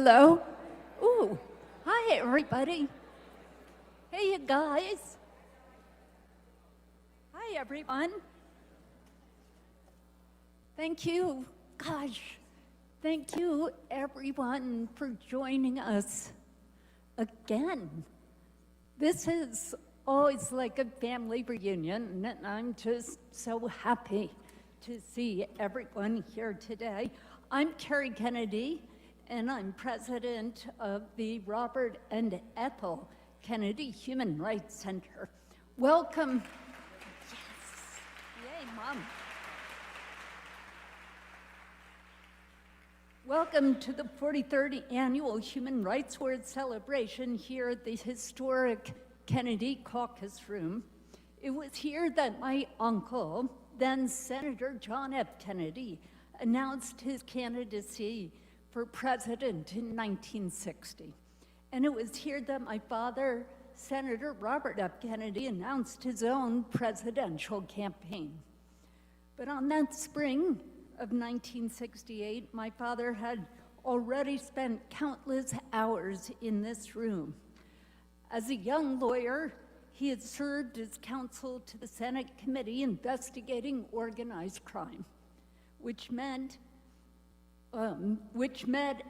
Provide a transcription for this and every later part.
Hello? Ooh, hi everybody. Hey you guys. Hi everyone. Thank you, gosh, thank you everyone for joining us again. This is always like a family reunion, and I'm just so happy to see everyone here today. I'm Carrie Kennedy, and I'm president of the Robert and Ethel Kennedy Human Rights Center. Welcome. Yes. Yay, Mom. Welcome to the 43rd Annual Human Rights Award celebration here at the historic Kennedy Caucus Room. It was here that my uncle, then Senator John F. Kennedy, announced his candidacy for president in 1960. And it was here that my father, Senator Robert F. Kennedy, announced his own presidential campaign. But on that spring of 1968, my father had already spent countless hours in this room. As a young lawyer, he had served as counsel to the Senate Committee investigating organized crime, which met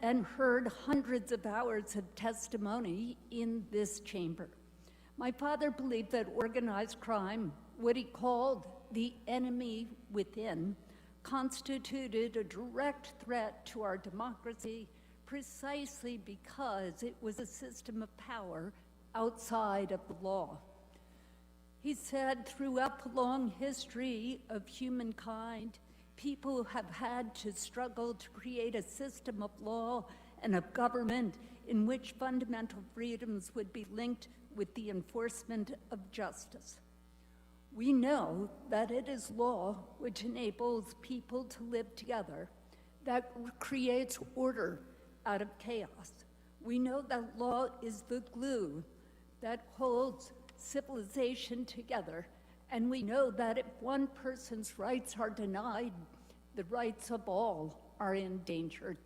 and heard hundreds of hours of testimony in this chamber. My father believed that organized crime, what he called the enemy within, constituted a direct threat to our democracy precisely because it was a system of power outside of the law. He said throughout the long history of humankind, people have had to struggle to create a system of law and of government in which fundamental freedoms would be linked with the enforcement of justice. We know that it is law which enables people to live together, that creates order out of chaos. We know that law is the glue that holds civilization together, and we know that if one person's rights are denied, the rights of all are endangered.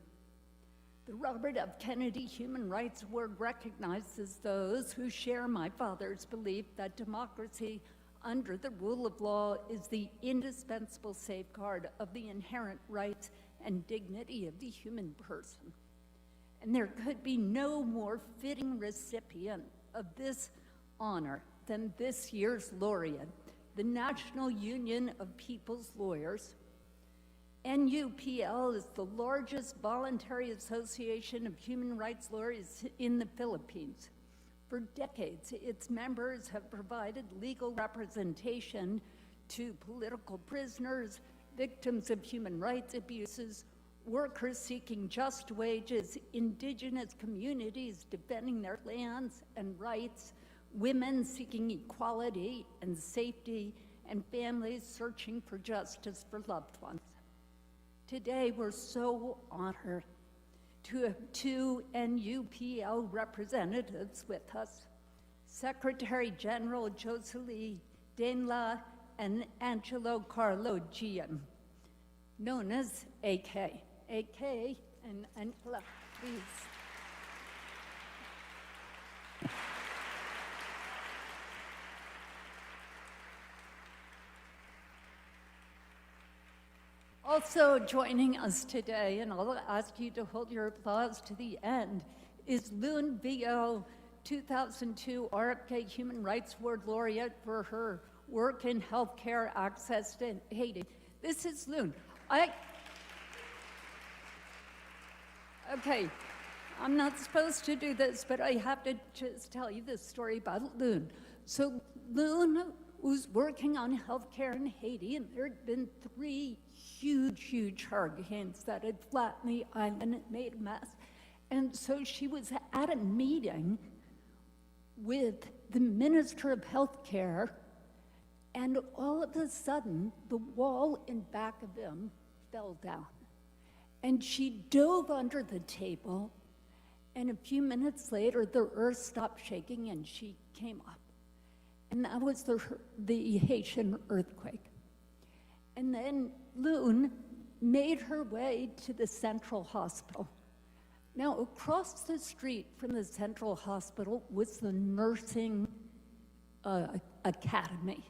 The Robert F. Kennedy Human Rights Award recognizes those who share my father's belief that democracy under the rule of law is the indispensable safeguard of the inherent rights and dignity of the human person. And there could be no more fitting recipient of this honor than this year's laureate, the National Union of People's Lawyers. NUPL is the largest voluntary association of human rights lawyers in the Philippines. For decades, its members have provided legal representation to political prisoners, victims of human rights abuses, workers seeking just wages, indigenous communities defending their lands and rights, women seeking equality and safety, and families searching for justice for loved ones. Today, we're so honored to have two NUPL representatives with us, Secretary General Joselie Dainla and Angelo Carlo Gian, known as AK. AK and Angela, please. Also joining us today, and I'll ask you to hold your applause to the end, is Loon VO 2002 RFK Human Rights Award laureate for her work in healthcare access to Haiti. This is Loon. Okay, I'm not supposed to do this, but I have to just tell you this story about Loon. So Loon was working on healthcare in Haiti, and there had been 3 huge hurricanes that had flattened the island and made a mess. And so she was at a meeting with the Minister of Healthcare, and all of a sudden, the wall in back of him fell down. And she dove under the table, and a few minutes later, the earth stopped shaking and she came up. And that was the Haitian earthquake. And then Loon made her way to the Central Hospital. Now, across the street from the Central Hospital was the nursing academy,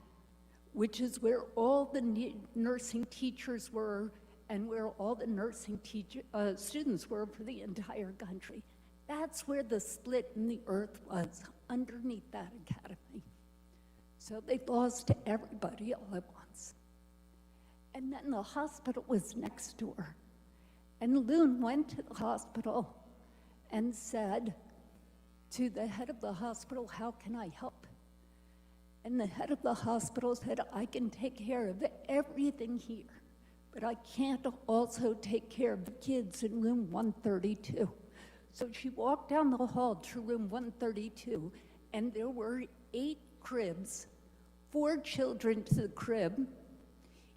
which is where all the nursing teachers were and where all the nursing students were for the entire country. That's where the split in the earth was, underneath that academy. So they lost to everybody all at once. And then the hospital was next door. And Loon went to the hospital and said to the head of the hospital, "How can I help?" And the head of the hospital said, "I can take care of everything here, but I can't also take care of the kids in room 132. So she walked down the hall to room 132, and there were 8 cribs, 4 children to the crib.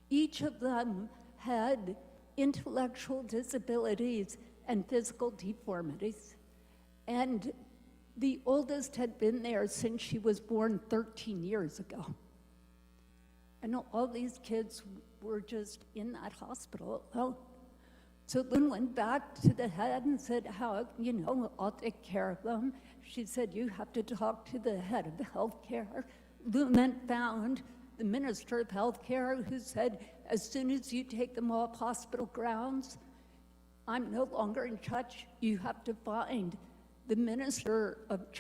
Each of them had intellectual disabilities and physical deformities. And the oldest had been there since she was born 13 years ago. And all these kids were just in that hospital alone. So Lynn went back to the head and said, I'll take care of them. She said, "You have to talk to the head of healthcare." Lynn then found the minister of healthcare, who said, "As soon as you take them off hospital grounds, I'm no longer in touch. You have to find the minister of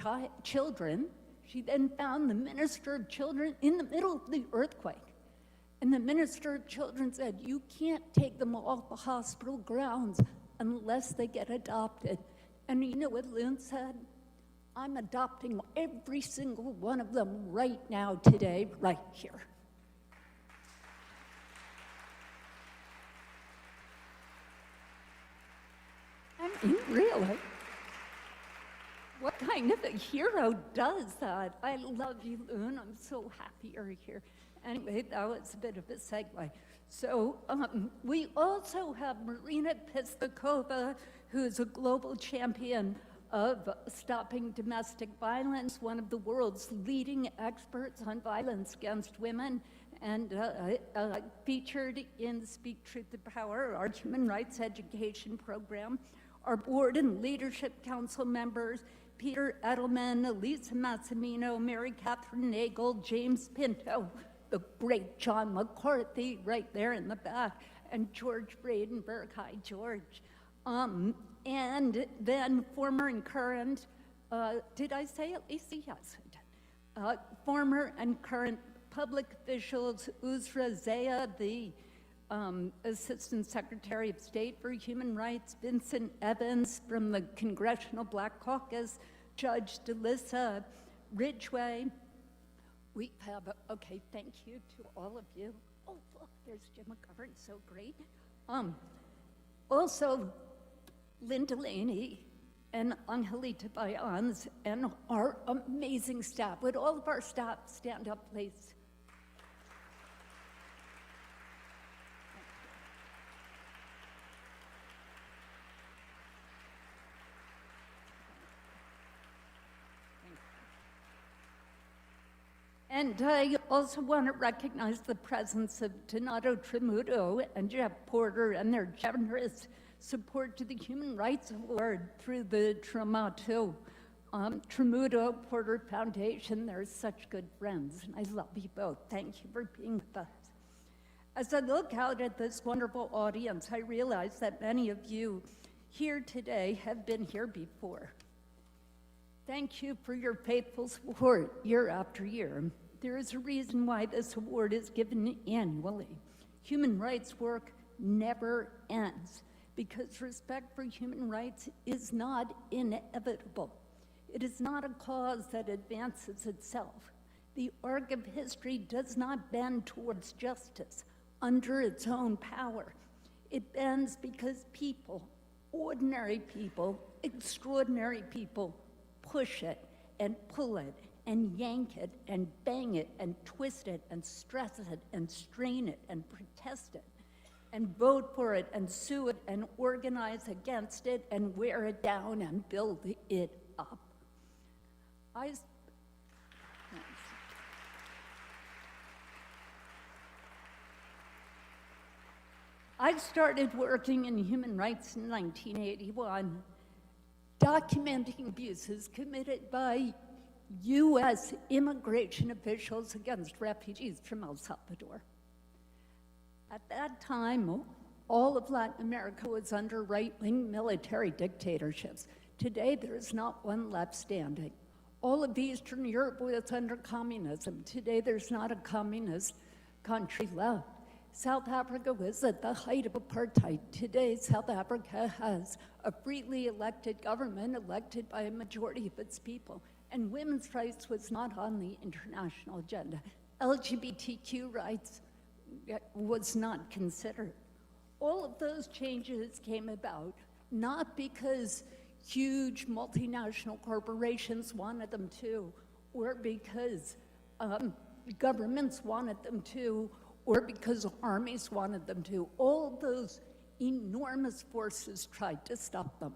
children." She then found the minister of children in the middle of the earthquake. And the minister of children said, "You can't take them off the hospital grounds unless they get adopted." And you know what Lynn said? "I'm adopting every single one of them right now, today, right here." I mean, really? What kind of a hero does that? I love you, Loon. I'm so happy you're here. Anyway, that was a bit of a segue. So we also have Marina Pistakova, who's a global champion of stopping domestic violence, one of the world's leading experts on violence against women, and featured in Speak Truth to Power, our human rights education program. Our board and leadership council members, Peter Edelman, Elisa Massimino, Mary Catherine Nagel, James Pinto, the great John McCarthy right there in the back, and George Bradenberg. Hi, George. And then former and current, did I say it, Lisa? Yes, I did. Former and current public officials, Uzra Zaya, the Assistant Secretary of State for Human Rights, Vincent Evans from the Congressional Black Caucus, Judge Delissa Ridgway. We have, okay, thank you to all of you. Oh, look, there's Jim McGovern, so great. Also, Lynn Delaney and Angelita Bayans and our amazing staff. Would all of our staff stand up, please? And I also want to recognize the presence of Donato Tramuto and Jeff Porter and their generous support to the Human Rights Award through the Tramuto Porter Foundation. They're such good friends, and I love you both. Thank you for being with us. As I look out at this wonderful audience, I realize that many of you here today have been here before. Thank you for your faithful support year after year. There is a reason why this award is given annually. Human rights work never ends because respect for human rights is not inevitable. It is not a cause that advances itself. The arc of history does not bend towards justice under its own power. It bends because people, ordinary people, extraordinary people, push it and pull it and yank it and bang it and twist it and stress it and strain it and protest it and vote for it and sue it and organize against it and wear it down and build it up. I started working in human rights in 1981. documenting abuses committed by U.S. immigration officials against refugees from El Salvador. At that time, all of Latin America was under right-wing military dictatorships. Today, there is not one left standing. All of Eastern Europe was under communism. Today, there's not a communist country left. South Africa was at the height of apartheid. Today, South Africa has a freely elected government elected by a majority of its people. And women's rights was not on the international agenda. LGBTQ rights was not considered. All of those changes came about not because huge multinational corporations wanted them to, or because governments wanted them to, or because armies wanted them to. All those enormous forces tried to stop them.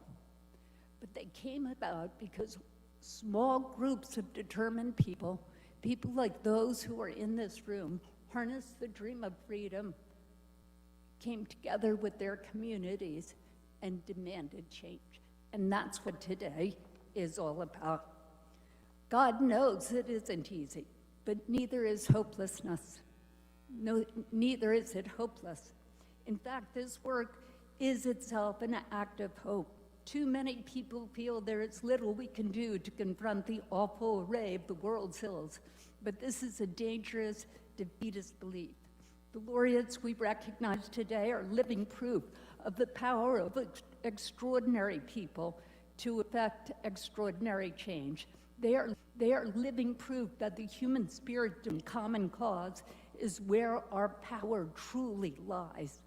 But they came about because small groups of determined people, people like those who are in this room, harnessed the dream of freedom, came together with their communities, and demanded change. And that's what today is all about. God knows it isn't easy, but neither is hopelessness. No, neither is it hopeless. In fact, this work is itself an act of hope. Too many people feel there is little we can do to confront the awful array of the world's ills, but this is a dangerous, defeatist belief. The laureates we recognize today are living proof of the power of extraordinary people to effect extraordinary change. They are living proof that the human spirit and common cause is where our power truly lies.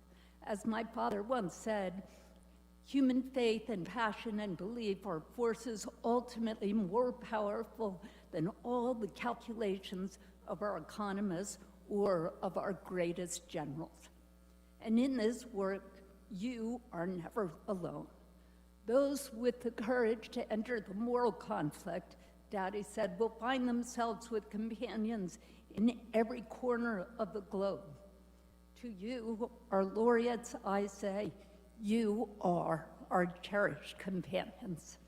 As my father once said, human faith and passion and belief are forces ultimately more powerful than all the calculations of our economists or of our greatest generals. And in this work, you are never alone. Those with the courage to enter the moral conflict, Daddy said, will find themselves with companions in every corner of the globe. To you, our laureates, I say, you are our cherished companions.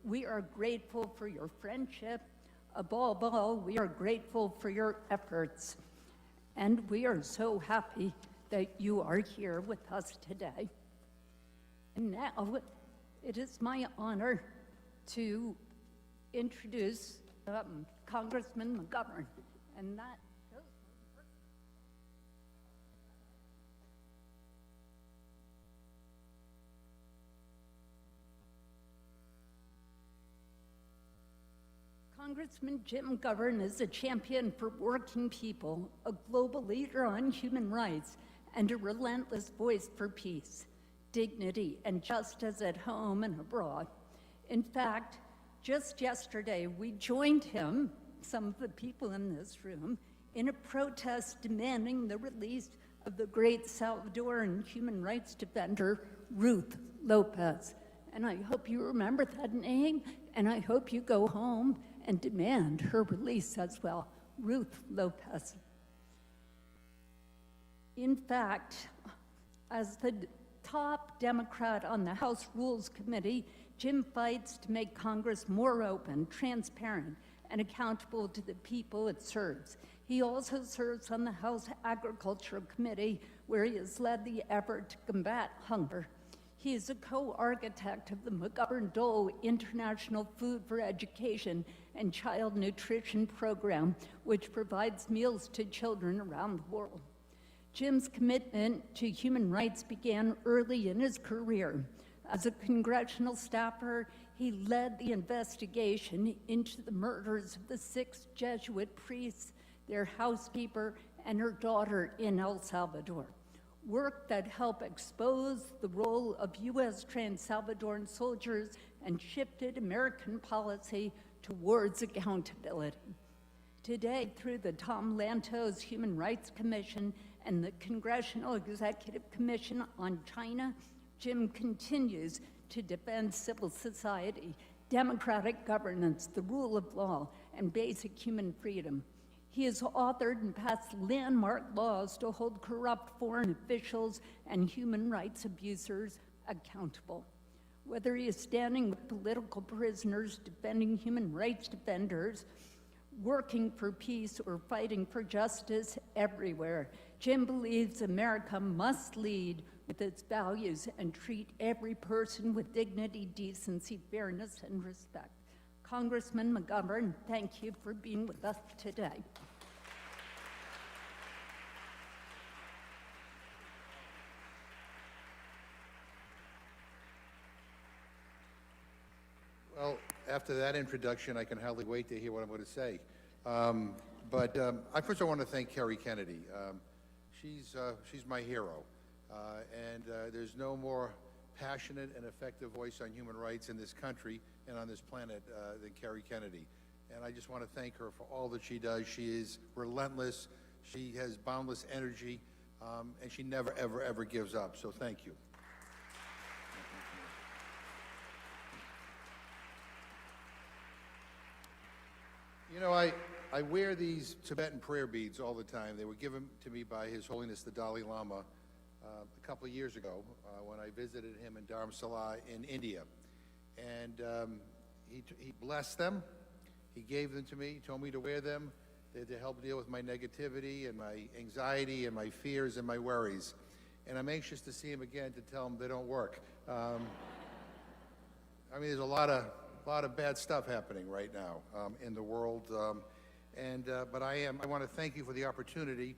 We are grateful for your friendship. Above all, we are grateful for your efforts. And we are so happy that you are here with us today. And now, it is my honor to introduce Congressman McGovern. And that goes. Congressman Jim McGovern is a champion for working people, a global leader on human rights, and a relentless voice for peace, dignity, and justice at home and abroad. In fact, just yesterday, we joined him, some of the people in this room, in a protest demanding the release of the great Salvadoran human rights defender, Ruth Lopez. And I hope you remember that name, and I hope you go home and demand her release as well, Ruth Lopez. In fact, as the top Democrat on the House Rules Committee, Jim fights to make Congress more open, transparent, and accountable to the people it serves. He also serves on the House Agriculture Committee, where he has led the effort to combat hunger. He is a co-architect of the McGovern-Dole International Food for Education and Child Nutrition Program, which provides meals to children around the world. Jim's commitment to human rights began early in his career. As a congressional staffer, he led the investigation into the murders of the 6 Jesuit priests, their housekeeper, and her daughter in El Salvador. Work that helped expose the role of U.S. trained Salvadoran soldiers and shifted American policy towards accountability. Today, through the Tom Lantos Human Rights Commission and the Congressional Executive Commission on China, Jim continues to defend civil society, democratic governance, the rule of law, and basic human freedom. He has authored and passed landmark laws to hold corrupt foreign officials and human rights abusers accountable. whether he is standing with political prisoners, defending human rights defenders, working for peace, or fighting for justice everywhere. Jim believes America must lead with its values and treat every person with dignity, decency, fairness, and respect. Congressman McGovern, thank you for being with us today. Well, after that introduction, I can hardly wait to hear what I'm going to say. First I want to thank Kerry Kennedy. She's my hero. There's no more passionate and effective voice on human rights in this country and on this planet than Kerry Kennedy. And I just want to thank her for all that she does. She is relentless. She has boundless energy, and she never, ever, ever gives up. So thank you. You know, I wear these Tibetan prayer beads all the time. They were given to me by His Holiness the Dalai Lama a couple of years ago when I visited him in Dharamsala in India. And he blessed them. He gave them to me. He told me to wear them. They're to help deal with my negativity and my anxiety and my fears and my worries. And I'm anxious to see him again to tell him they don't work. I mean, there's a lot of bad stuff happening right now in the world. But I want to thank you for the opportunity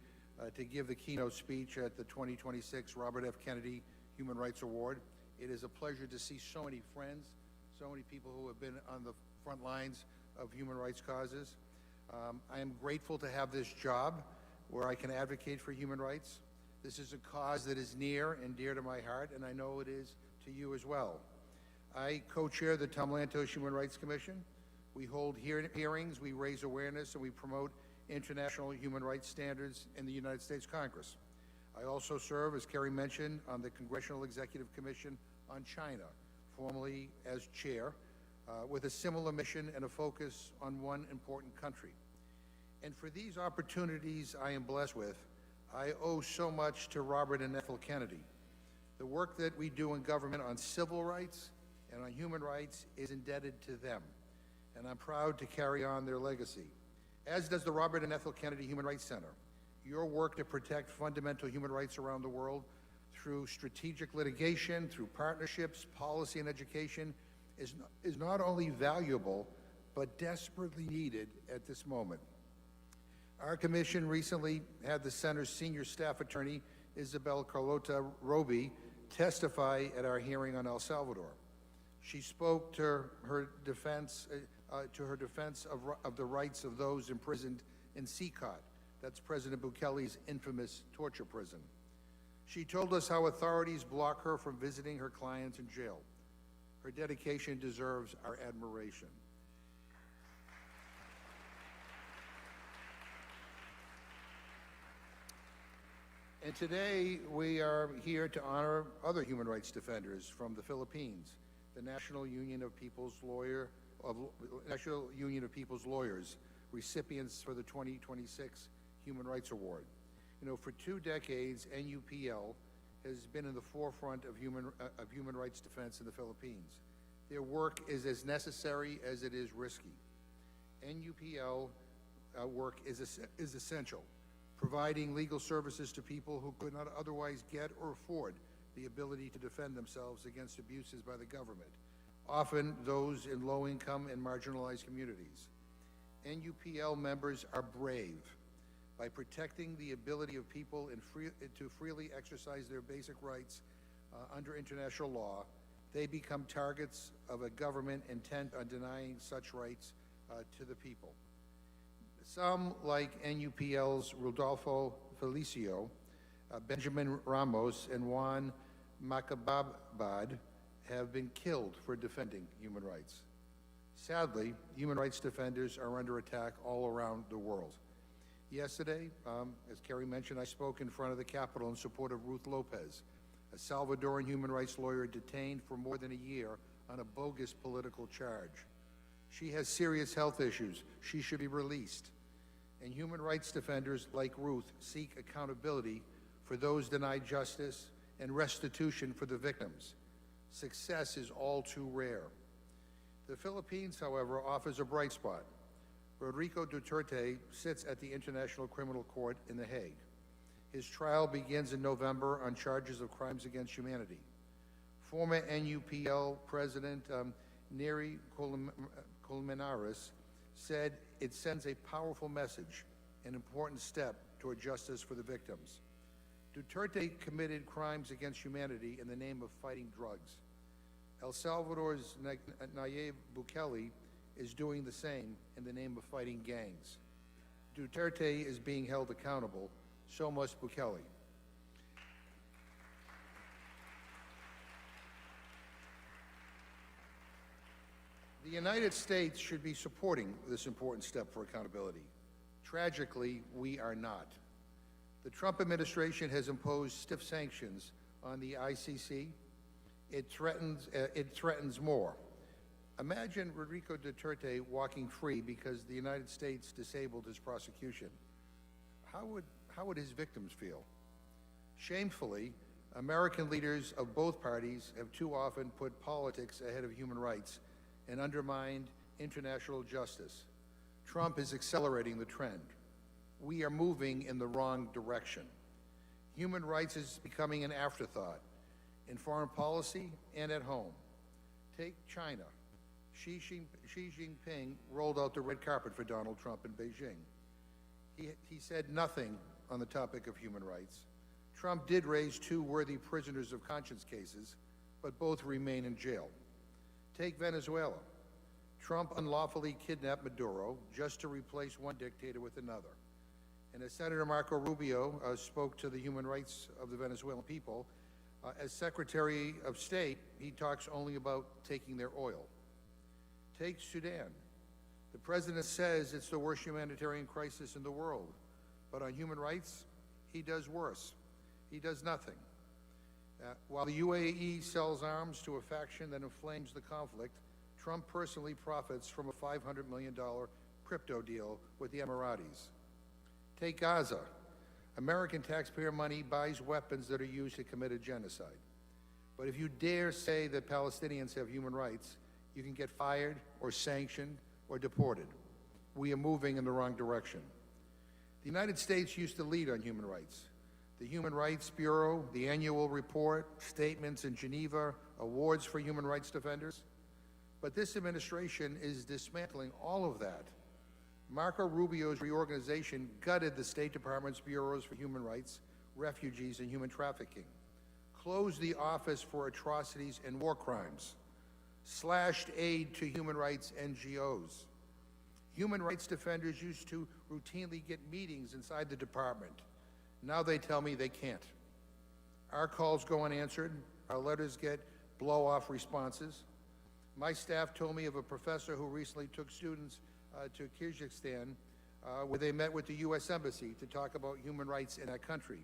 to give the keynote speech at the 2026 Robert F. Kennedy Human Rights Award. It is a pleasure to see so many friends, so many people who have been on the front lines of human rights causes. I am grateful to have this job where I can advocate for human rights. This is a cause that is near and dear to my heart, and I know it is to you as well. I co-chair the Tom Lantos Human Rights Commission. We hold hearings, we raise awareness, and we promote international human rights standards in the United States Congress. I also serve, as Kerry mentioned, on the Congressional Executive Commission on China, formerly as chair, with a similar mission and a focus on one important country. And for these opportunities I am blessed with, I owe so much to Robert and Ethel Kennedy. The work that we do in government on civil rights and on human rights is indebted to them, and I'm proud to carry on their legacy, as does the Robert and Ethel Kennedy Human Rights Center. Your work to protect fundamental human rights around the world through strategic litigation, through partnerships, policy, and education is not only valuable, but desperately needed at this moment. Our commission recently had the center's senior staff attorney, Isabel Carlota Roby, testify at our hearing on El Salvador. She spoke to her defense of the rights of those imprisoned in CCOT. That's President Bukele's infamous torture prison. She told us how authorities block her from visiting her clients in jail. Her dedication deserves our admiration. And today we are here to honor other human rights defenders from the Philippines, the National Union of People's Lawyers, recipients for the 2026 Human Rights Award. You know, for 2 decades, NUPL has been in the forefront of human rights defense in the Philippines. Their work is as necessary as it is risky. NUPL work is essential, providing legal services to people who could not otherwise get or afford the ability to defend themselves against abuses by the government, often those in low-income and marginalized communities. NUPL members are brave. By protecting the ability of people to freely exercise their basic rights under international law, they become targets of a government intent on denying such rights to the people. Some, like NUPL's Rodolfo Felicio, Benjamin Ramos, and Juan Macababad, have been killed for defending human rights. Sadly, human rights defenders are under attack all around the world. Yesterday, as Kerry mentioned, I spoke in front of the Capitol in support of Ruth Lopez, a Salvadoran human rights lawyer detained for more than a year on a bogus political charge. She has serious health issues. She should be released. And human rights defenders like Ruth seek accountability for those denied justice and restitution for the victims. Success is all too rare. The Philippines, however, offers a bright spot. Rodrigo Duterte sits at the International Criminal Court in The Hague. His trial begins in November on charges of crimes against humanity. Former NUPL President Neri Colmenares said it sends a powerful message, an important step toward justice for the victims. Duterte committed crimes against humanity in the name of fighting drugs. El Salvador's Nayib Bukele is doing the same in the name of fighting gangs. Duterte is being held accountable, so must Bukele. The United States should be supporting this important step for accountability. Tragically, we are not. The Trump administration has imposed stiff sanctions on the ICC. It threatens more. Imagine Rodrigo Duterte walking free because the United States disabled his prosecution. How would his victims feel? Shamefully, American leaders of both parties have too often put politics ahead of human rights and undermined international justice. Trump is accelerating the trend. We are moving in the wrong direction. Human rights is becoming an afterthought in foreign policy and at home. Take China. Xi Jinping rolled out the red carpet for Donald Trump in Beijing. He said nothing on the topic of human rights. Trump did raise 2 worthy prisoners of conscience cases, but both remain in jail. Take Venezuela. Trump unlawfully kidnapped Maduro just to replace one dictator with another. And as Senator Marco Rubio spoke to the human rights of the Venezuelan people, as Secretary of State, he talks only about taking their oil. Take Sudan. The president says it's the worst humanitarian crisis in the world, but on human rights, he does worse. He does nothing. While the UAE sells arms to a faction that inflames the conflict, Trump personally profits from a $500 million crypto deal with the Emiratis. Take Gaza. American taxpayer money buys weapons that are used to commit a genocide. But if you dare say that Palestinians have human rights, you can get fired or sanctioned or deported. We are moving in the wrong direction. The United States used to lead on human rights. The Human Rights Bureau, the annual report, statements in Geneva, awards for human rights defenders. But this administration is dismantling all of that. Marco Rubio's reorganization gutted the State Department's bureaus for human rights, refugees, and human trafficking, closed the Office for Atrocities and War Crimes, slashed aid to human rights NGOs. Human rights defenders used to routinely get meetings inside the department. Now they tell me they can't. Our calls go unanswered. Our letters get blow-off responses. My staff told me of a professor who recently took students to Kyrgyzstan where they met with the U.S. Embassy to talk about human rights in that country.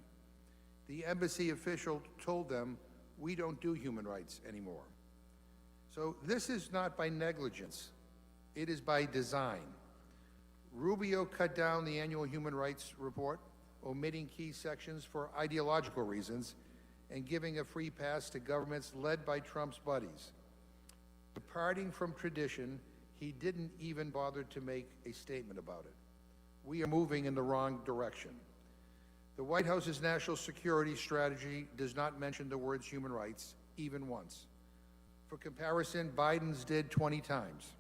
The embassy official told them, "We don't do human rights anymore." So this is not by negligence. It is by design. Rubio cut down the annual human rights report, omitting key sections for ideological reasons and giving a free pass to governments led by Trump's buddies. Departing from tradition, he didn't even bother to make a statement about it. We are moving in the wrong direction. The White House's national security strategy does not mention the words human rights, even once. For comparison, Biden's did 20 times.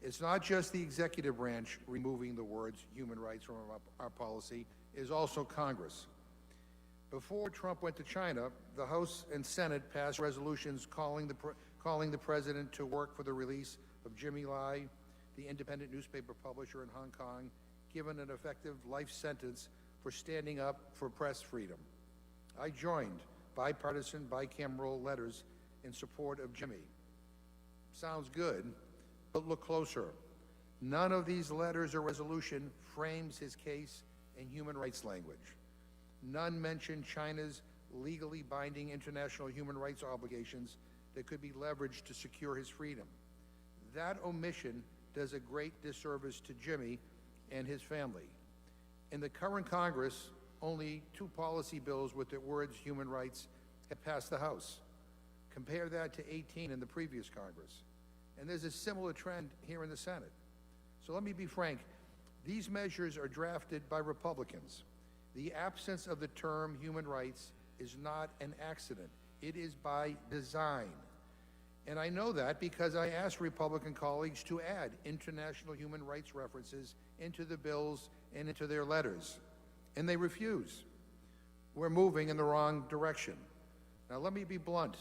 It's not just the executive branch removing the words human rights from our policy, it is also Congress. Before Trump went to China, the House and Senate passed resolutions calling the president to work for the release of Jimmy Lai, the independent newspaper publisher in Hong Kong, given an effective life sentence for standing up for press freedom. I joined bipartisan, bicameral letters in support of Jimmy. Sounds good, but look closer. None of these letters or resolution frames his case in human rights language. None mention China's legally binding international human rights obligations that could be leveraged to secure his freedom. That omission does a great disservice to Jimmy and his family. In the current Congress, only 2 policy bills with the words human rights have passed the House. Compare that to 18 in the previous Congress. And there's a similar trend here in the Senate. So let me be frank. These measures are drafted by Republicans. The absence of the term human rights is not an accident. It is by design. And I know that because I asked Republican colleagues to add international human rights references into the bills and into their letters. And they refuse. We're moving in the wrong direction. Now, let me be blunt.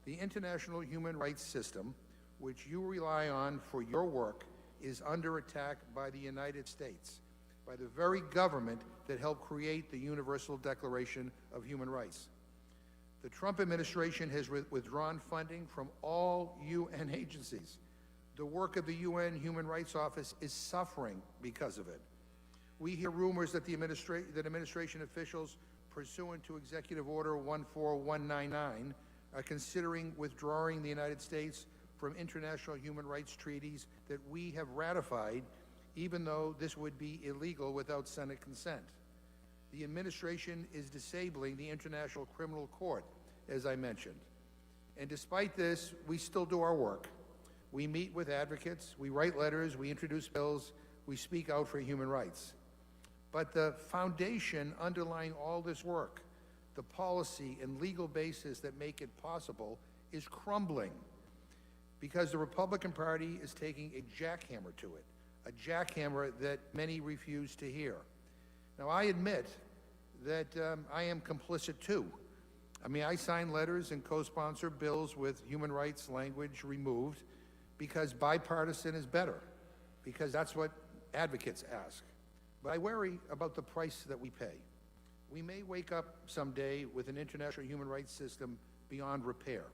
The international human rights system, which you rely on for your work, is under attack by the United States, by the very government that helped create the Universal Declaration of Human Rights. The Trump administration has withdrawn funding from all UN agencies. The work of the UN Human Rights Office is suffering because of it. We hear rumors that administration officials, pursuant to Executive Order 14199, are considering withdrawing the United States from international human rights treaties that we have ratified, even though this would be illegal without Senate consent. The administration is disabling the International Criminal Court, as I mentioned. And despite this, we still do our work. We meet with advocates, we write letters, we introduce bills, we speak out for human rights. But the foundation underlying all this work, the policy and legal basis that make it possible, is crumbling because the Republican Party is taking a jackhammer to it, a jackhammer that many refuse to hear. Now, I admit that I am complicit too. I mean, I sign letters and co-sponsor bills with human rights language removed because bipartisan is better, because that's what advocates ask. But I worry about the price that we pay. We may wake up someday with an international human rights system beyond repair.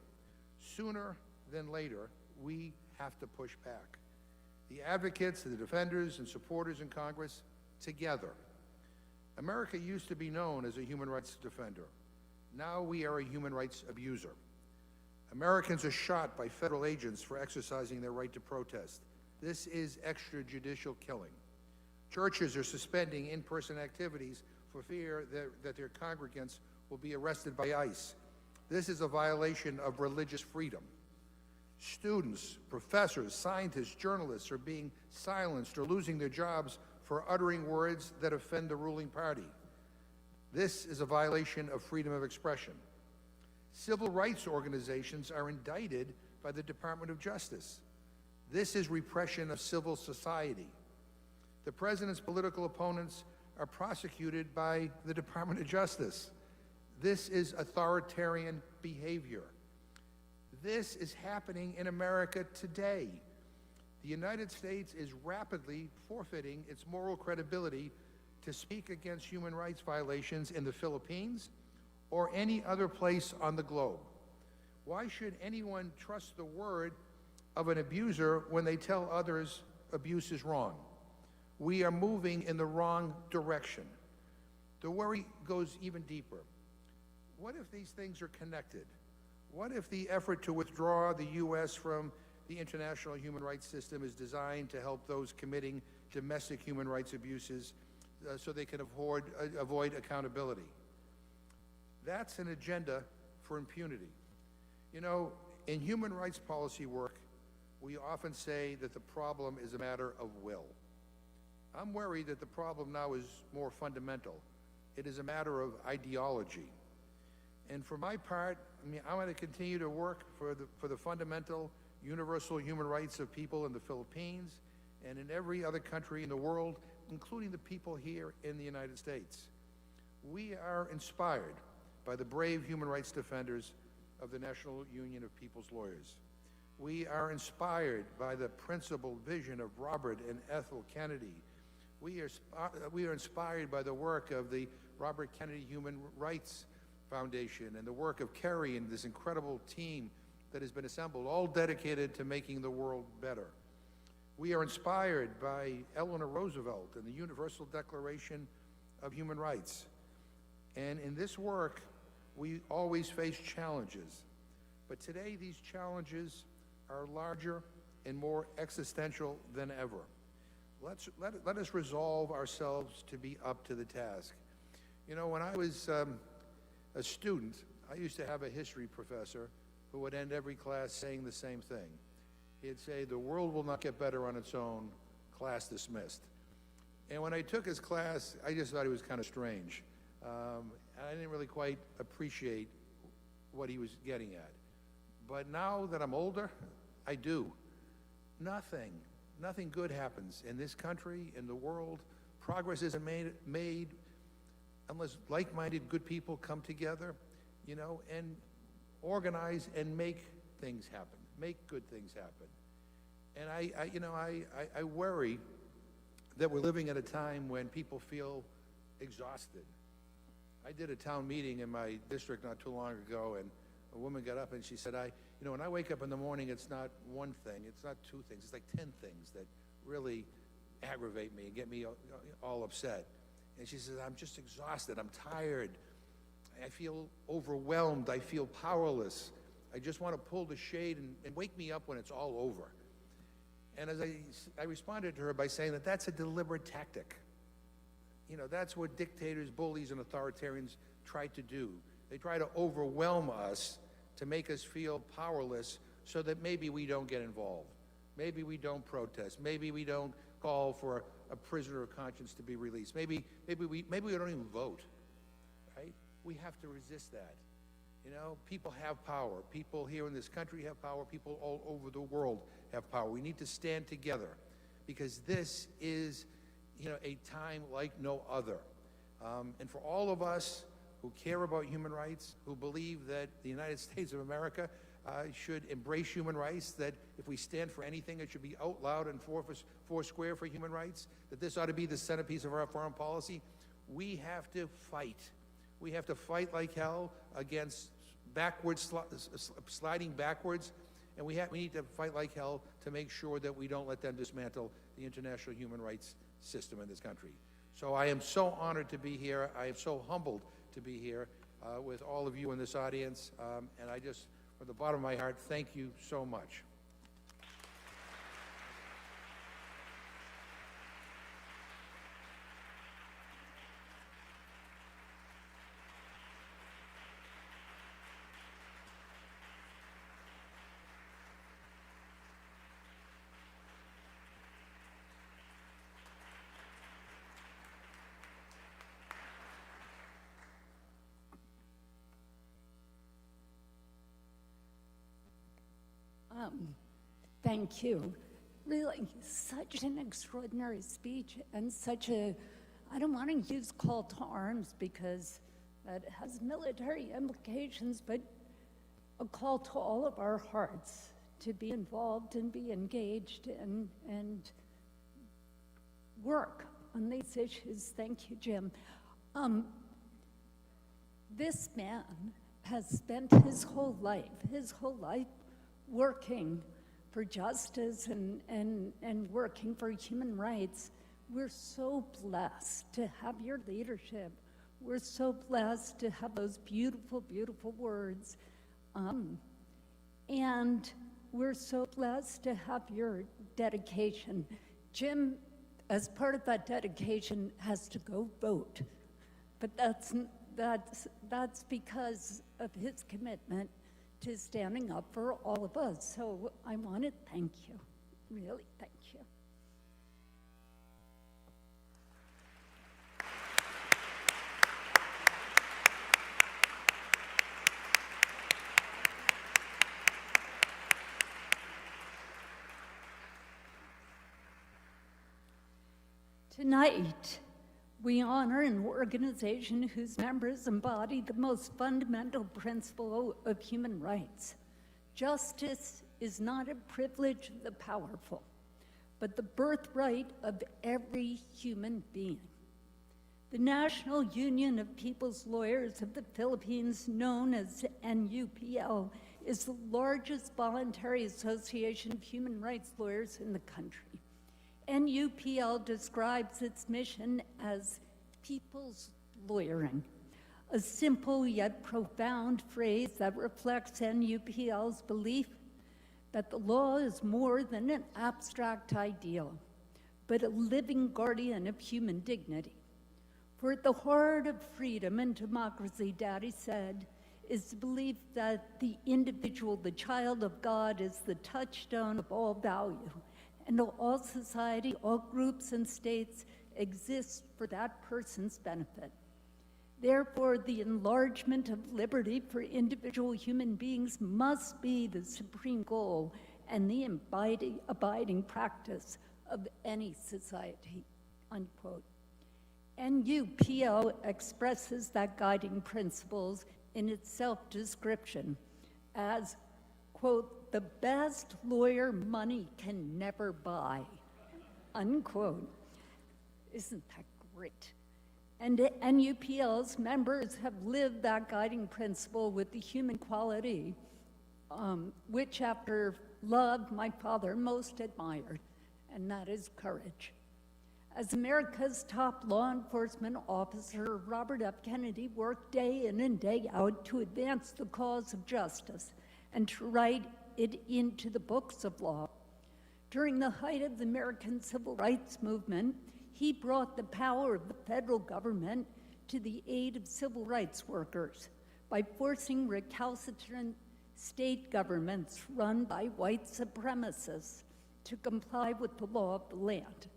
Sooner than later, we have to push back. The advocates, the defenders, and supporters in Congress, together. America used to be known as a human rights defender. Now we are a human rights abuser. Americans are shot by federal agents for exercising their right to protest. This is extrajudicial killing. Churches are suspending in-person activities for fear that their congregants will be arrested by ICE. This is a violation of religious freedom. Students, professors, scientists, journalists are being silenced or losing their jobs for uttering words that offend the ruling party. This is a violation of freedom of expression. Civil rights organizations are indicted by the Department of Justice. This is repression of civil society. The president's political opponents are prosecuted by the Department of Justice. This is authoritarian behavior. This is happening in America today. The United States is rapidly forfeiting its moral credibility to speak against human rights violations in the Philippines or any other place on the globe. Why should anyone trust the word of an abuser when they tell others abuse is wrong? We are moving in the wrong direction. The worry goes even deeper. What if these things are connected? What if the effort to withdraw the U.S. from the international human rights system is designed to help those committing domestic human rights abuses so they can avoid accountability? That's an agenda for impunity. You know, in human rights policy work, we often say that the problem is a matter of will. I'm worried that the problem now is more fundamental. It is a matter of ideology. And for my part, I mean, I want to continue to work for the fundamental universal human rights of people in the Philippines and in every other country in the world, including the people here in the United States. We are inspired by the brave human rights defenders of the National Union of People's Lawyers. We are inspired by the principled vision of Robert and Ethel Kennedy. We are inspired by the work of the Robert Kennedy Human Rights Foundation and the work of Kerry and this incredible team that has been assembled, all dedicated to making the world better. We are inspired by Eleanor Roosevelt and the Universal Declaration of Human Rights. And in this work, we always face challenges. But today, these challenges are larger and more existential than ever. Let us resolve ourselves to be up to the task. You know, when I was a student, I used to have a history professor who would end every class saying the same thing. He'd say, "The world will not get better on its own, class dismissed." And when I took his class, I just thought he was kind of strange. I didn't really quite appreciate what he was getting at. But now that I'm older, I do. Nothing good happens in this country, in the world. Progress isn't made unless like-minded good people come together, you know, and organize and make things happen, make good things happen. And I worry that we're living at a time when people feel exhausted. I did a town meeting in my district not too long ago, and a woman got up and she said, when I wake up in the morning, it's not one thing, it's not two things, it's like 10 things that really aggravate me and get me all upset. And she says, I'm just exhausted, I'm tired, I feel overwhelmed, I feel powerless. I just want to pull the shade and wake me up when it's all over. And as I responded to her by saying that that's a deliberate tactic. You know, that's what dictators, bullies, and authoritarians try to do. They try to overwhelm us to make us feel powerless so that maybe we don't get involved. Maybe we don't protest. Maybe we don't call for a prisoner of conscience to be released. Maybe we don't even vote, right? We have to resist that. You know, people have power. People here in this country have power. People all over the world have power. We need to stand together because this is, you know, a time like no other. And for all of us who care about human rights, who believe that the United States of America should embrace human rights, that if we stand for anything, it should be out loud and four square for human rights, that this ought to be the centerpiece of our foreign policy, we have to fight. We have to fight like hell against sliding backwards, and we need to fight like hell to make sure that we don't let them dismantle the international human rights system in this country. So I am so honored to be here. I am so humbled to be here with all of you in this audience, and I just, from the bottom of my heart, thank you so much. Thank you. Really, such an extraordinary speech and such a, I don't want to use call to arms because that has military implications, but a call to all of our hearts to be involved and be engaged and work on these issues. Thank you, Jim. This man has spent his whole life working for justice and working for human rights. We're so blessed to have your leadership. We're so blessed to have those beautiful, beautiful words. And we're so blessed to have your dedication. Jim, as part of that dedication, has to go vote. But that's because of his commitment to standing up for all of us. So I want to thank you, really thank you. Tonight, we honor an organization whose members embody the most fundamental principle of human rights. Justice is not a privilege of the powerful, but the birthright of every human being. The National Union of People's Lawyers of the Philippines, known as NUPL, is the largest voluntary association of human rights lawyers in the country. NUPL describes its mission as people's lawyering, a simple yet profound phrase that reflects NUPL's belief that the law is more than an abstract ideal, but a living guardian of human dignity. For at the heart of freedom and democracy, Daddy said, is the belief that the individual, the child of God, is the touchstone of all value, and all society, all groups and states exist for that person's benefit. Therefore, the enlargement of liberty for individual human beings must be the supreme goal and the abiding practice of any society, unquote. NUPL expresses that guiding principles in its self-description as, quote, the best lawyer money can never buy, unquote. Isn't that great? And NUPL's members have lived that guiding principle with the human quality, which after love, my father most admired, and that is courage. As America's top law enforcement officer, Robert F. Kennedy worked day in and day out to advance the cause of justice and to write it into the books of law. During the height of the American Civil Rights Movement, he brought the power of the federal government to the aid of civil rights workers by forcing recalcitrant state governments run by white supremacists to comply with the law of the land.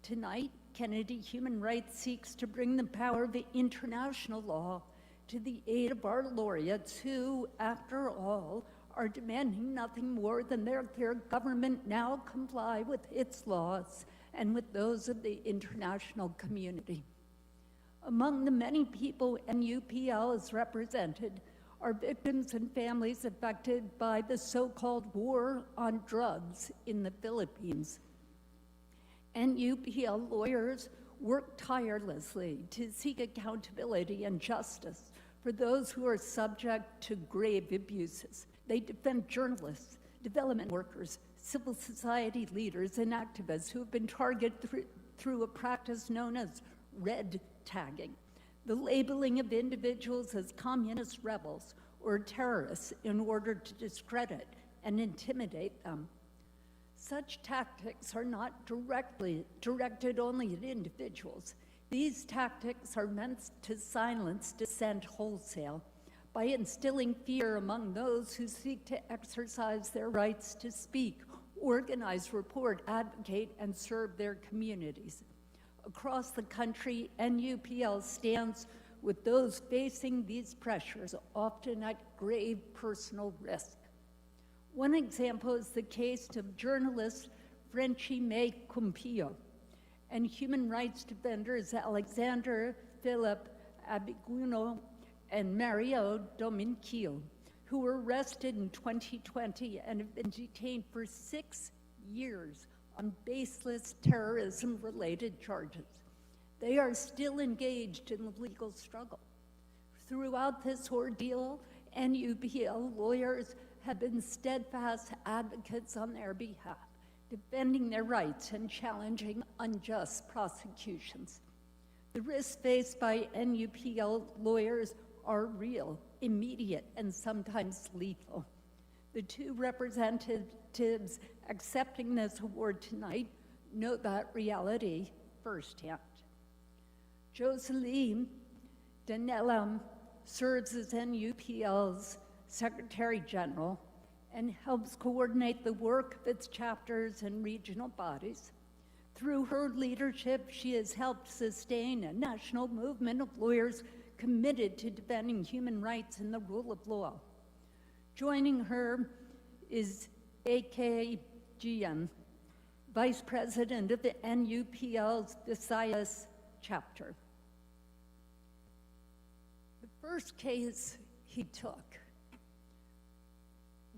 Tonight, Kennedy Human Rights seeks to bring the power of international law to the aid of our laureates who, after all, are demanding nothing more than their government now comply with its laws and with those of the international community. Among the many people NUPL has represented are victims and families affected by the so-called war on drugs in the Philippines. NUPL lawyers work tirelessly to seek accountability and justice for those who are subject to grave abuses. They defend journalists, development workers, civil society leaders, and activists who have been targeted through a practice known as red tagging, the labeling of individuals as communist rebels or terrorists in order to discredit and intimidate them. Such tactics are not directed only at individuals. These tactics are meant to silence dissent wholesale by instilling fear among those who seek to exercise their rights to speak, organize, report, advocate, and serve their communities. Across the country, NUPL stands with those facing these pressures, often at grave personal risk. One example is the case of journalist Frenchie May Cumpillo and human rights defenders Alexander Philip Abiguno and Mario Dominquillo, who were arrested in 2020 and have been detained for 6 years on baseless terrorism-related charges. They are still engaged in the legal struggle. Throughout this ordeal, NUPL lawyers have been steadfast advocates on their behalf, defending their rights and challenging unjust prosecutions. The risks faced by NUPL lawyers are real, immediate, and sometimes lethal. The two representatives accepting this award tonight know that reality firsthand. Joseline Danellam serves as NUPL's Secretary General and helps coordinate the work of its chapters and regional bodies. Through her leadership, she has helped sustain a national movement of lawyers committed to defending human rights and the rule of law. Joining her is A.K. Gian, Vice President of the NUPL's Visayas chapter. The first case he took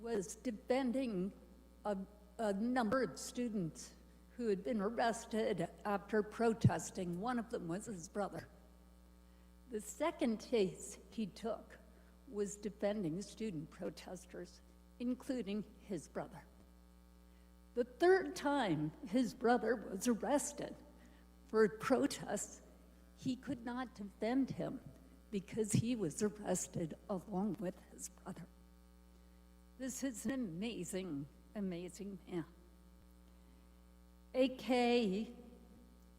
was defending a number of students who had been arrested after protesting. One of them was his brother. The second case he took was defending student protesters, including his brother. The third time his brother was arrested for protests, he could not defend him because he was arrested along with his brother. This is an amazing, amazing man. A.K.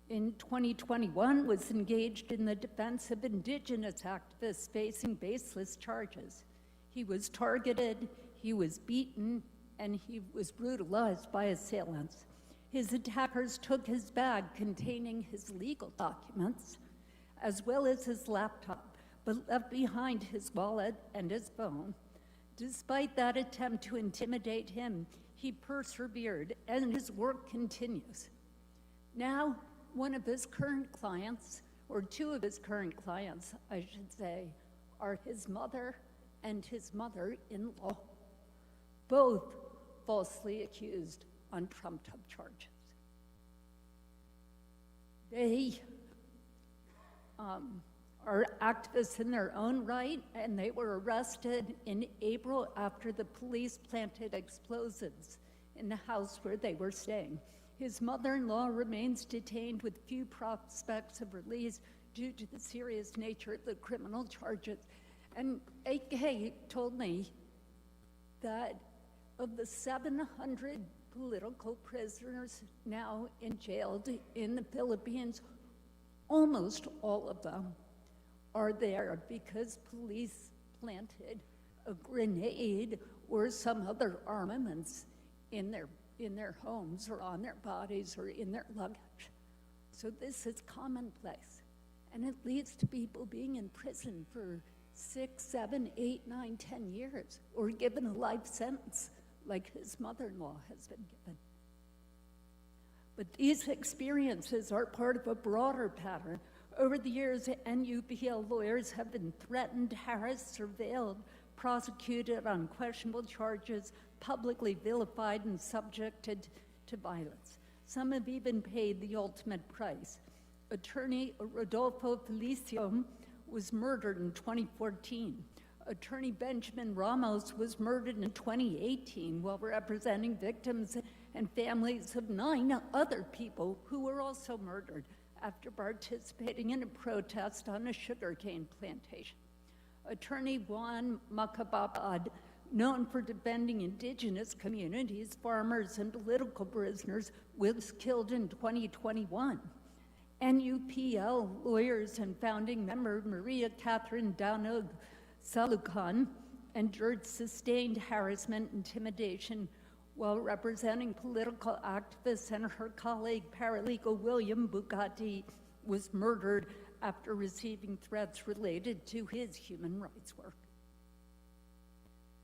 in 2021 was engaged in the defense of Indigenous activists facing baseless charges. He was targeted, he was beaten, and he was brutalized by assailants. His attackers took his bag containing his legal documents, as well as his laptop, but left behind his wallet and his phone. Despite that attempt to intimidate him, he persevered, and his work continues. Now, one of his current clients, or two of his current clients, I should say, are his mother and his mother-in-law, both falsely accused on trumped-up charges. They are activists in their own right, and they were arrested in April after the police planted explosives in the house where they were staying. His mother-in-law remains detained with few prospects of release due to the serious nature of the criminal charges. And AK told me that of the 700 political prisoners now jailed in the Philippines, almost all of them are there because police planted a grenade or some other armaments in their homes or on their bodies or in their luggage. So this is commonplace. And it leads to people being in prison for 6, 7, 8, 9, 10 years, or given a life sentence like his mother-in-law has been given. But these experiences are part of a broader pattern. Over the years, NUPL lawyers have been threatened, harassed, surveilled, prosecuted on questionable charges, publicly vilified, and subjected to violence. Some have even paid the ultimate price. Attorney Rodolfo Felicium was murdered in 2014. Attorney Benjamin Ramos was murdered in 2018 while representing victims and families of 9 other people who were also murdered after participating in a protest on a sugarcane plantation. Attorney Juan Macababad, known for defending indigenous communities, farmers, and political prisoners, was killed in 2021. NUPL lawyers and founding member Maria Catherine Danog Salukan endured sustained harassment, intimidation, while representing political activists, and her colleague, paralegal William Bugatti, was murdered after receiving threats related to his human rights work.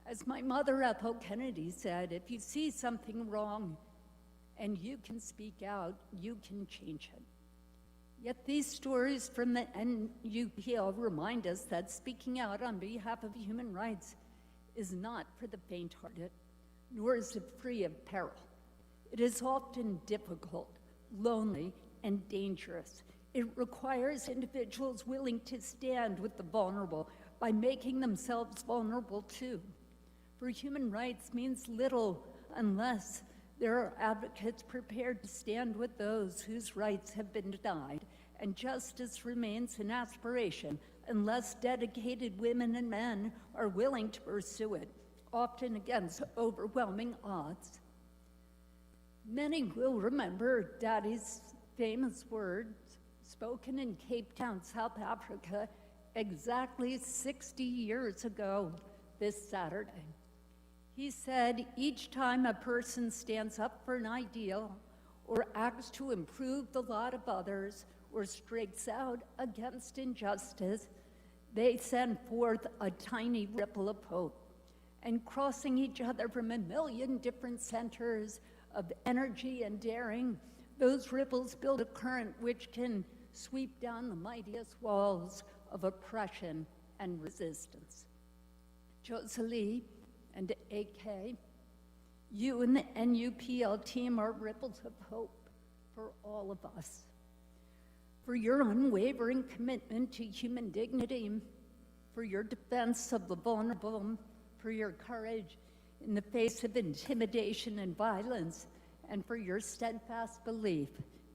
As my mother, Ethel Kennedy, said, if you see something wrong and you can speak out, you can change it. Yet these stories from the NUPL remind us that speaking out on behalf of human rights is not for the faint-hearted, nor is it free of peril. It is often difficult, lonely, and dangerous. It requires individuals willing to stand with the vulnerable by making themselves vulnerable too. For human rights means little unless there are advocates prepared to stand with those whose rights have been denied, and justice remains an aspiration unless dedicated women and men are willing to pursue it, often against overwhelming odds. Many will remember Daddy's famous words spoken in Cape Town, South Africa, exactly 60 years ago this Saturday. He said, each time a person stands up for an ideal or acts to improve the lot of others or strikes out against injustice, they send forth a tiny ripple of hope. And crossing each other from a million different centers of energy and daring, those ripples build a current which can sweep down the mightiest walls of oppression and resistance. Joselie and AK, you and the NUPL team are ripples of hope for all of us. For your unwavering commitment to human dignity, for your defense of the vulnerable, for your courage in the face of intimidation and violence, and for your steadfast belief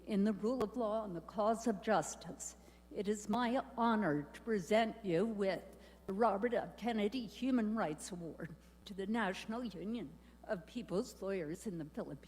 in the rule of law and the cause of justice. It is my honor to present you with the Robert F. Kennedy Human Rights Award to the National Union of People's Lawyers in the Philippines.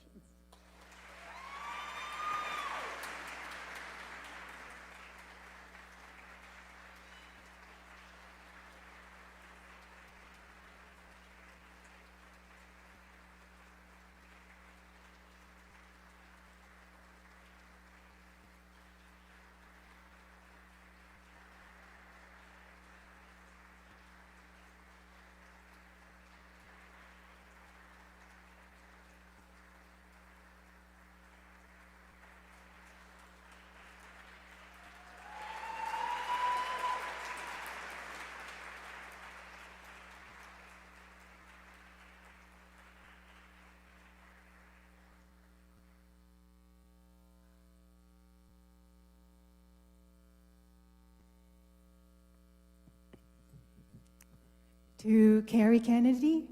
to Carrie Kennedy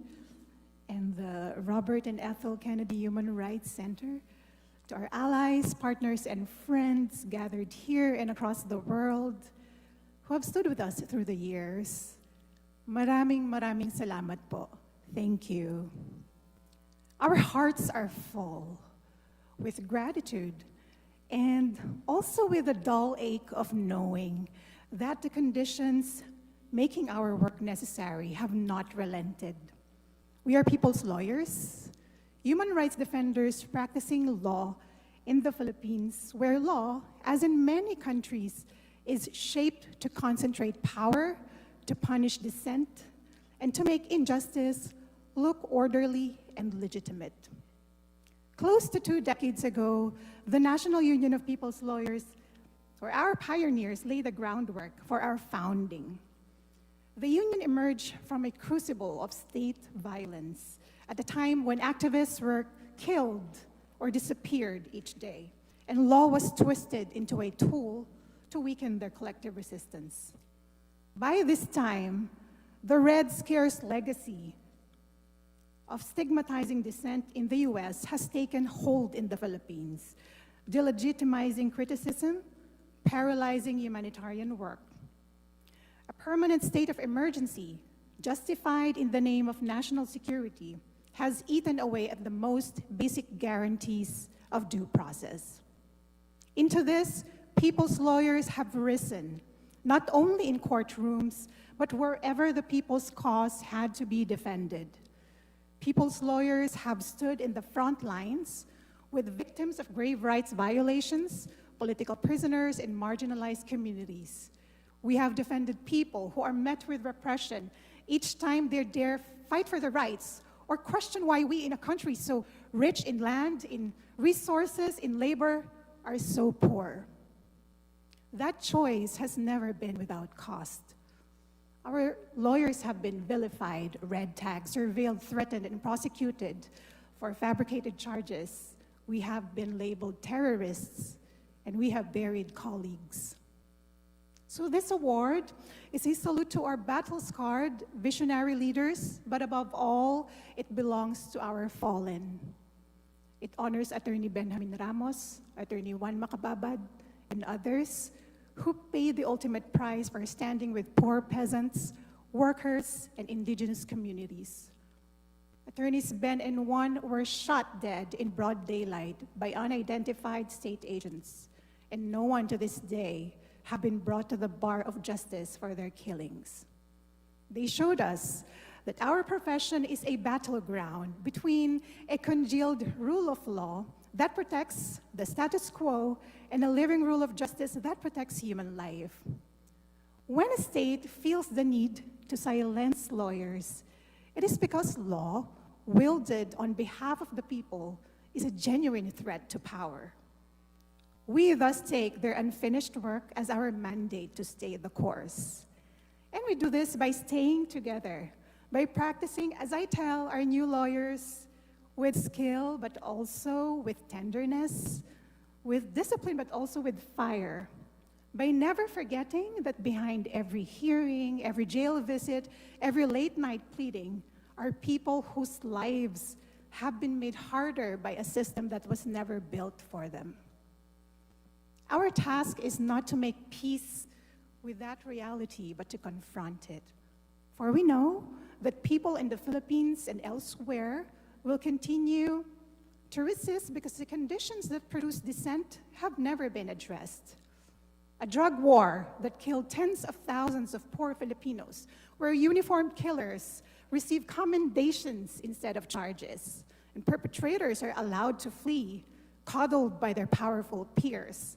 and the Robert and Ethel Kennedy Human Rights Center, to our allies, partners, and friends gathered here and across the world who have stood with us through the years. Maraming salamat po. Thank you. Our hearts are full with gratitude and also with a dull ache of knowing that the conditions making our work necessary have not relented. We are people's lawyers, human rights defenders practicing law in the Philippines, where law, as in many countries, is shaped to concentrate power, to punish dissent, and to make injustice look orderly and legitimate. Close to 2 decades ago, the National Union of People's Lawyers, or our pioneers, laid the groundwork for our founding. The union emerged from a crucible of state violence at a time when activists were killed or disappeared each day, and law was twisted into a tool to weaken their collective resistance. By this time, the Red Scare's legacy of stigmatizing dissent in the US has taken hold in the Philippines, delegitimizing criticism, paralyzing humanitarian work. A permanent state of emergency, justified in the name of national security, has eaten away at the most basic guarantees of due process. Into this, people's lawyers have risen, not only in courtrooms, but wherever the people's cause had to be defended. People's lawyers have stood in the front lines with victims of grave rights violations, political prisoners, and marginalized communities. We have defended people who are met with repression each time they dare fight for their rights or question why we in a country so rich in land, in resources, in labor, are so poor. That choice has never been without cost. Our lawyers have been vilified, red tagged, surveilled, threatened, and prosecuted for fabricated charges. We have been labeled terrorists, and we have buried colleagues. So this award is a salute to our battle-scarred visionary leaders, but above all, it belongs to our fallen. It honors Attorney Benjamin Ramos, Attorney Juan Macababad, and others who paid the ultimate price for standing with poor peasants, workers, and indigenous communities. Attorneys Ben and Juan were shot dead in broad daylight by unidentified state agents, and no one to this day have been brought to the bar of justice for their killings. They showed us that our profession is a battleground between a congealed rule of law that protects the status quo and a living rule of justice that protects human life. When a state feels the need to silence lawyers, it is because law, wielded on behalf of the people, is a genuine threat to power. We thus take their unfinished work as our mandate to stay the course. And we do this by staying together, by practicing, as I tell our new lawyers, with skill, but also with tenderness, with discipline, but also with fire, by never forgetting that behind every hearing, every jail visit, every late night pleading are people whose lives have been made harder by a system that was never built for them. Our task is not to make peace with that reality, but to confront it. For we know that people in the Philippines and elsewhere will continue to resist because the conditions that produce dissent have never been addressed. A drug war that killed tens of thousands of poor Filipinos, where uniformed killers receive commendations instead of charges, and perpetrators are allowed to flee, coddled by their powerful peers,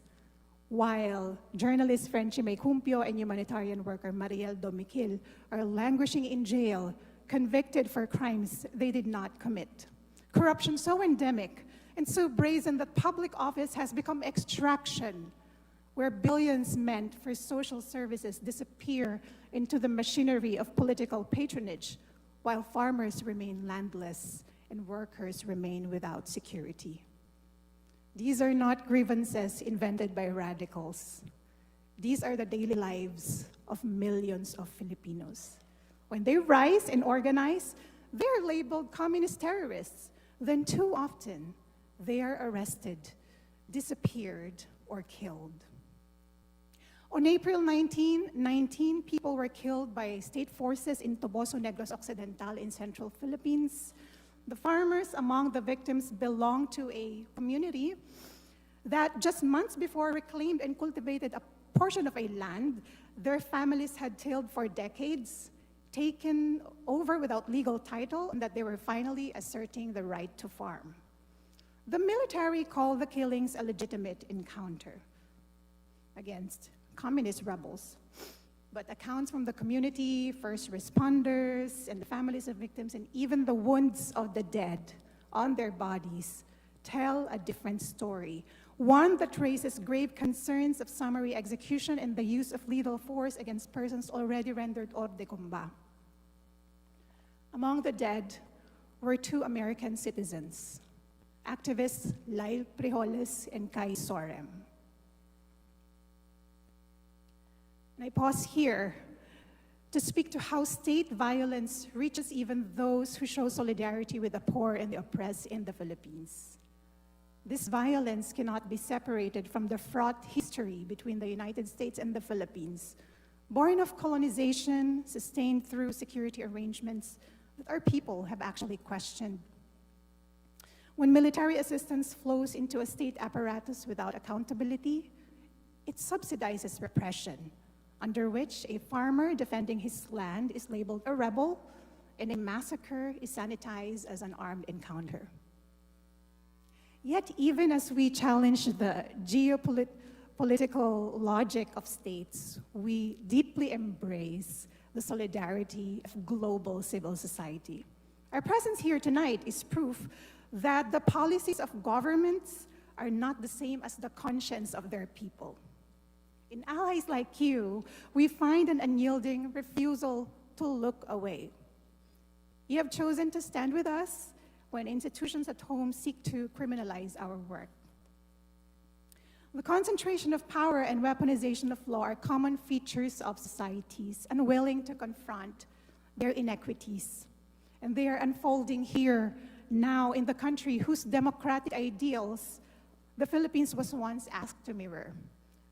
while journalist Frenchie May Cumpio and humanitarian worker Mariel Domiquil are languishing in jail, convicted for crimes they did not commit. Corruption so endemic and so brazen that public office has become extraction, where billions meant for social services disappear into the machinery of political patronage, while farmers remain landless and workers remain without security. These are not grievances invented by radicals. These are the daily lives of millions of Filipinos. When they rise and organize, they're labeled communist terrorists. Then too often, they are arrested, disappeared, or killed. On April 19, 19 people were killed by state forces in Toboso Negros Occidental in central Philippines. The farmers among the victims belonged to a community that just months before reclaimed and cultivated a portion of a land their families had tilled for decades, taken over without legal title, and that they were finally asserting the right to farm. The military called the killings a legitimate encounter against communist rebels. But accounts from the community, first responders, and the families of victims, and even the wounds of the dead on their bodies tell a different story. One that raises grave concerns of summary execution and the use of lethal force against persons already rendered hors de combat. Among the dead were 2 American citizens, activists Lyle Prijoles and Kai Sorem. And I pause here to speak to how state violence reaches even those who show solidarity with the poor and the oppressed in the Philippines. This violence cannot be separated from the fraught history between the United States and the Philippines, born of colonization, sustained through security arrangements that our people have actually questioned. When military assistance flows into a state apparatus without accountability, it subsidizes repression, under which a farmer defending his land is labeled a rebel and a massacre is sanitized as an armed encounter. Yet, even as we challenge the geopolitical logic of states, we deeply embrace the solidarity of global civil society. Our presence here tonight is proof that the policies of governments are not the same as the conscience of their people. In allies like you, we find an unyielding refusal to look away. You have chosen to stand with us when institutions at home seek to criminalize our work. The concentration of power and weaponization of law are common features of societies unwilling to confront their inequities. And they are unfolding here now in the country whose democratic ideals the Philippines was once asked to mirror.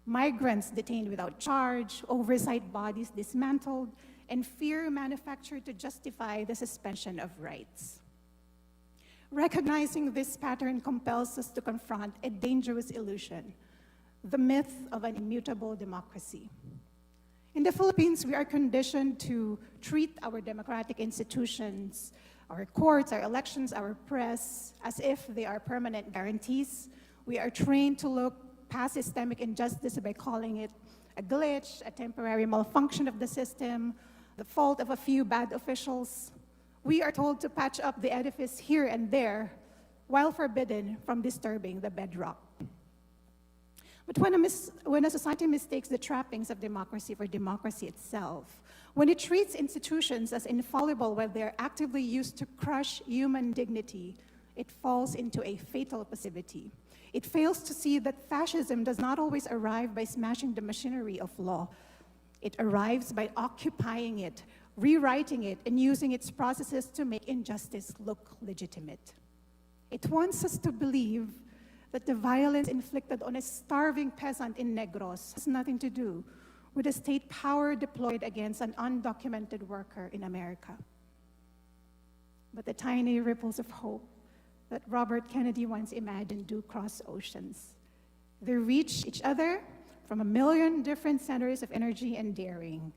Migrants detained without charge, oversight bodies dismantled, and fear manufactured to justify the suspension of rights. Recognizing this pattern compels us to confront a dangerous illusion, the myth of an immutable democracy. In the Philippines, we are conditioned to treat our democratic institutions, our courts, our elections, our press, as if they are permanent guarantees. We are trained to look past systemic injustice by calling it a glitch, a temporary malfunction of the system, the fault of a few bad officials. We are told to patch up the edifice here and there, while forbidden from disturbing the bedrock. But when a society mistakes the trappings of democracy for democracy itself, when it treats institutions as infallible while they're actively used to crush human dignity, it falls into a fatal passivity. It fails to see that fascism does not always arrive by smashing the machinery of law. It arrives by occupying it, rewriting it, and using its processes to make injustice look legitimate. It wants us to believe that the violence inflicted on a starving peasant in Negros has nothing to do with the state power deployed against an undocumented worker in America. But the tiny ripples of hope that Robert Kennedy once imagined do cross oceans. They reach each other from a million different centers of energy and daring.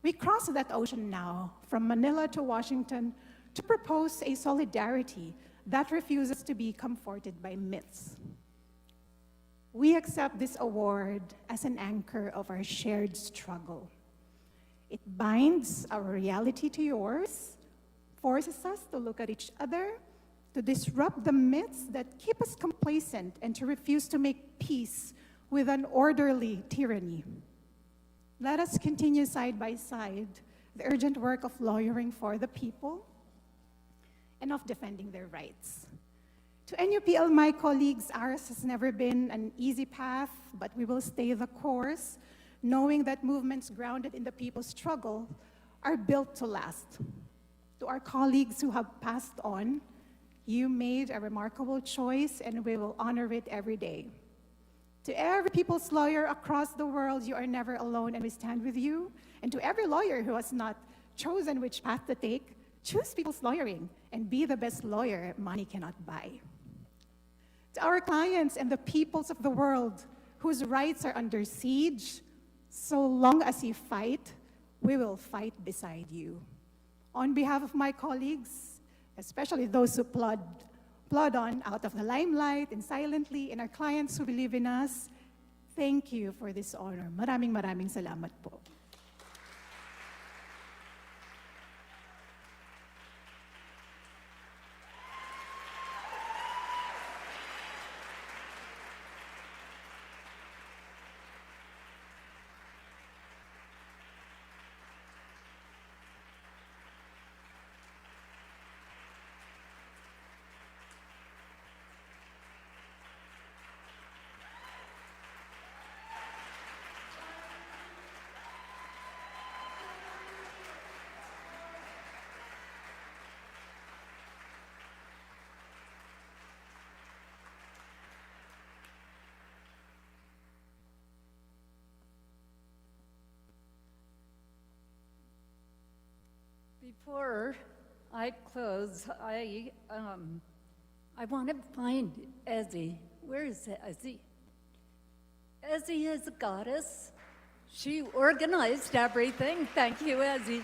We cross that ocean now, from Manila to Washington, to propose a solidarity that refuses to be comforted by myths. We accept this award as an anchor of our shared struggle. It binds our reality to yours, forces us to look at each other, to disrupt the myths that keep us complacent, and to refuse to make peace with an orderly tyranny. Let us continue side by side the urgent work of lawyering for the people and of defending their rights. To NUPL, my colleagues, ours has never been an easy path, but we will stay the course, knowing that movements grounded in the people's struggle are built to last. To our colleagues who have passed on, you made a remarkable choice and we will honor it every day. To every people's lawyer across the world, you are never alone and we stand with you. And to every lawyer who has not chosen which path to take, choose people's lawyering and be the best lawyer money cannot buy. To our clients and the peoples of the world whose rights are under siege, so long as you fight, we will fight beside you. On behalf of my colleagues, especially those who plod on out of the limelight and silently, and our clients who believe in us, thank you for this honor. Maraming salamat po. Before I close, I want to find Ezzy. Where is Ezzy? Ezzy is a goddess. She organized everything. Thank you, Ezzy.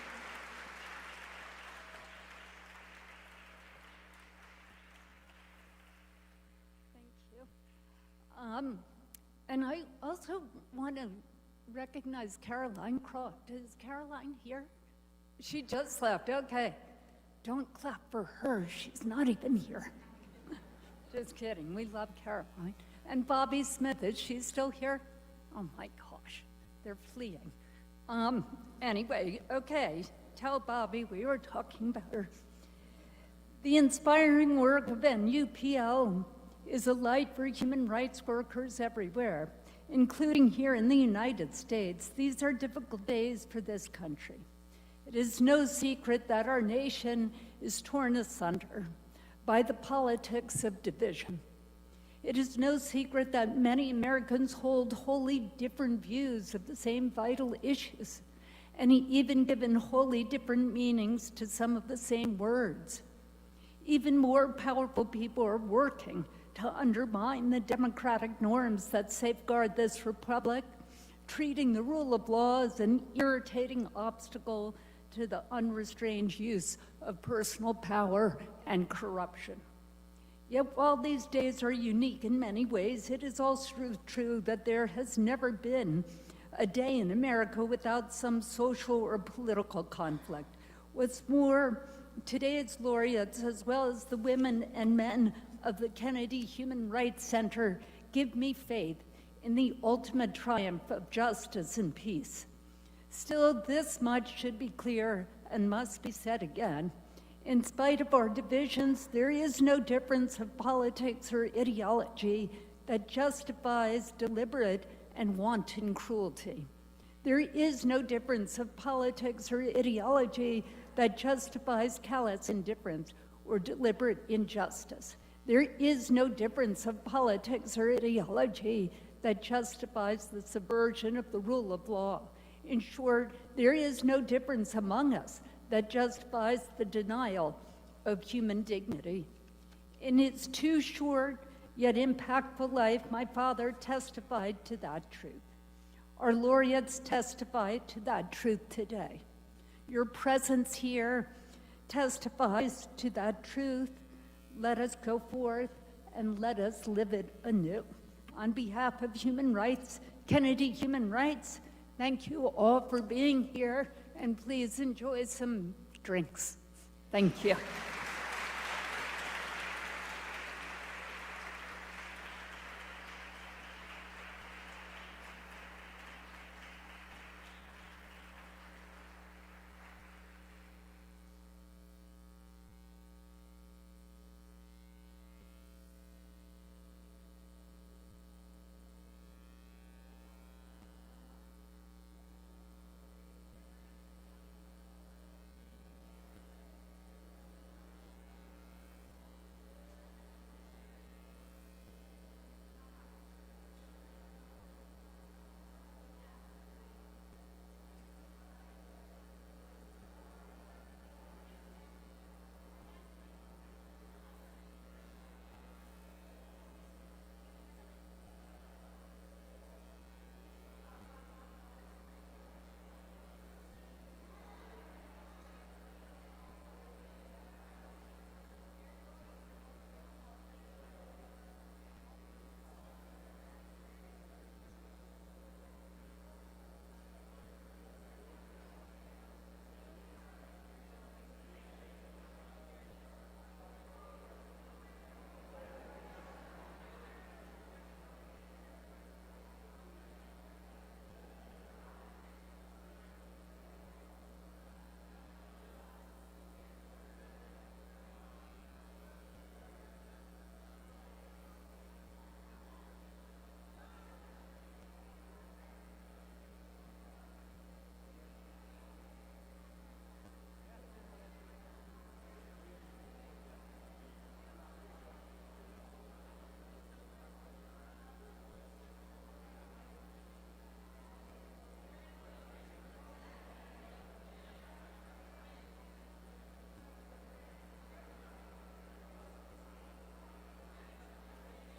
Thank you. And I also want to recognize Caroline Croft. Is Caroline here? She just left. Okay. Don't clap for her. She's not even here. Just kidding. We love Caroline. And Bobby Smith, is she still here? Oh my gosh. They're fleeing. Anyway, okay. Tell Bobby we were talking about her. The inspiring work of NUPL is a light for human rights workers everywhere, including here in the United States. These are difficult days for this country. It is no secret that our nation is torn asunder by the politics of division. It is no secret that many Americans hold wholly different views of the same vital issues, and even given wholly different meanings to some of the same words. Even more powerful people are working to undermine the democratic norms that safeguard this republic, treating the rule of law as an irritating obstacle to the unrestrained use of personal power and corruption. Yet while these days are unique in many ways, it is also true that there has never been a day in America without some social or political conflict. What's more, today's laureates, as well as the women and men of the Kennedy Human Rights Center, give me faith in the ultimate triumph of justice and peace. Still, this much should be clear and must be said again. In spite of our divisions, there is no difference of politics or ideology that justifies deliberate and wanton cruelty. There is no difference of politics or ideology that justifies callous indifference or deliberate injustice. There is no difference of politics or ideology that justifies the subversion of the rule of law. In short, there is no difference among us that justifies the denial of human dignity. In his too short yet impactful life, my father testified to that truth. Our laureates testify to that truth today. Your presence here testifies to that truth. Let us go forth and let us live it anew. On behalf of Human Rights, Kennedy Human Rights, thank you all for being here, and please enjoy some drinks. Thank you.